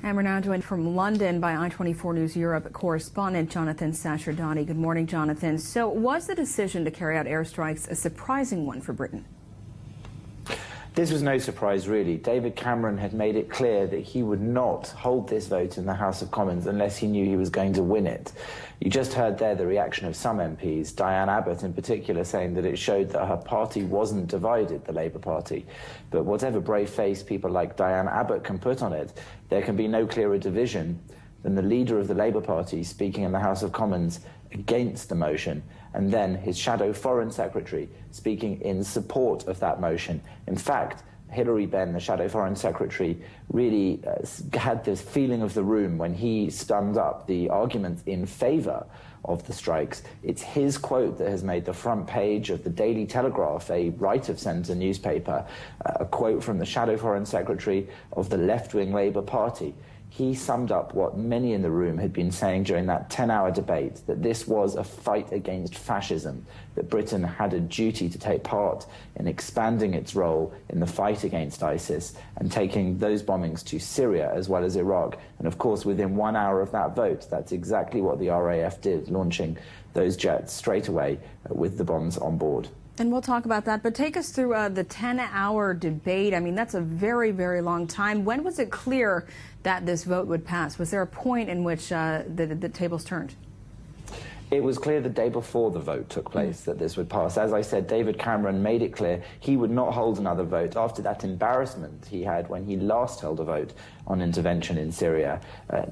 And we're now joined from London by I-24 News Europe correspondent Jonathan Sacerdoti. Good morning, Jonathan. So was the decision to carry out airstrikes a surprising one for Britain? This was no surprise, really. David Cameron had made it clear that he would not hold this vote in the House of Commons unless he knew he was going to win it. You just heard there the reaction of some MPs, Diane Abbott in particular, saying that it showed that her party wasn't divided, the Labour Party. But whatever brave face people like Diane Abbott can put on it, there can be no clearer division than the leader of the Labour Party speaking in the House of Commons against the motion, and then his shadow foreign secretary speaking in support of that motion. In fact, Hilary Benn, the shadow foreign secretary, really had this feeling of the room when he summed up the arguments in favour of the strikes. It's his quote that has made the front page of the Daily Telegraph, a right-of-centre newspaper, a quote from the shadow foreign secretary of the left-wing Labour Party. He summed up what many in the room had been saying during that 10-hour debate, that this was a fight against fascism, that Britain had a duty to take part in expanding its role in the fight against ISIS and taking those bombings to Syria as well as Iraq. And of course, within 1 hour of that vote, that's exactly what the RAF did, launching those jets straight away with the bombs on board. And we'll talk about that, but take us through the 10-hour debate. I mean, that's a very, very long time. When was it clear that this vote would pass? Was there a point in which the tables turned? It was clear the day before the vote took place that this would pass. As I said, David Cameron made it clear he would not hold another vote after that embarrassment he had when he last held a vote on intervention in Syria.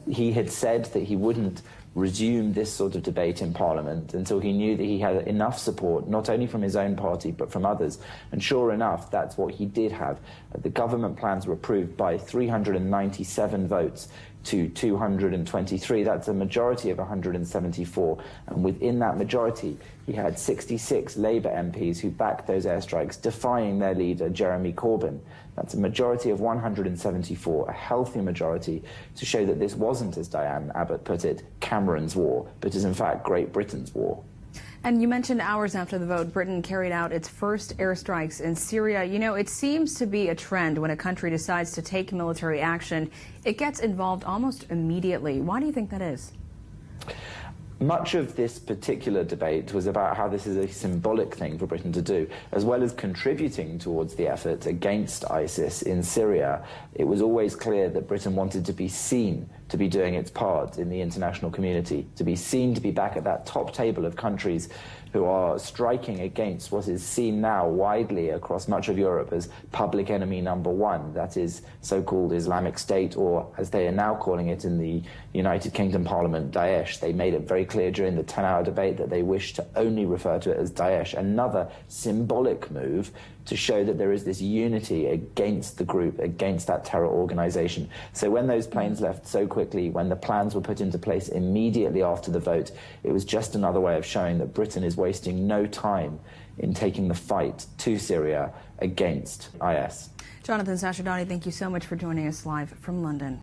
He had said that he wouldn't resume this sort of debate in Parliament until he knew that he had enough support, not only from his own party, but from others. And sure enough, that's what he did have. The government plans were approved by 397 votes to 223. That's a majority of 174. And within that majority, he had 66 Labour MPs who backed those airstrikes, defying their leader, Jeremy Corbyn. That's a majority of 174, a healthy majority, to show that this wasn't, as Diane Abbott put it, Cameron's war, but is in fact Great Britain's war. And you mentioned hours after the vote, Britain carried out its first airstrikes in Syria. You know, it seems to be a trend when a country decides to take military action, it gets involved almost immediately. Why do you think that is? Much of this particular debate was about how this is a symbolic thing for Britain to do, as well as contributing towards the effort against ISIS in Syria. It was always clear that Britain wanted to be seen to be doing its part in the international community, to be seen to be back at that top table of countries who are striking against what is seen now widely across much of Europe as public enemy number one, that is so-called Islamic State, or as they are now calling it in the United Kingdom Parliament, Daesh. They made it very clear during the 10-hour debate that they wish to only refer to it as Daesh, another symbolic move to show that there is this unity against the group, against that terror organization. So when those planes left so quickly, when the plans were put into place immediately after the vote, it was just another way of showing that Britain is wasting no time in taking the fight to Syria against IS. Jonathan Sacerdoti, thank you so much for joining us live from London.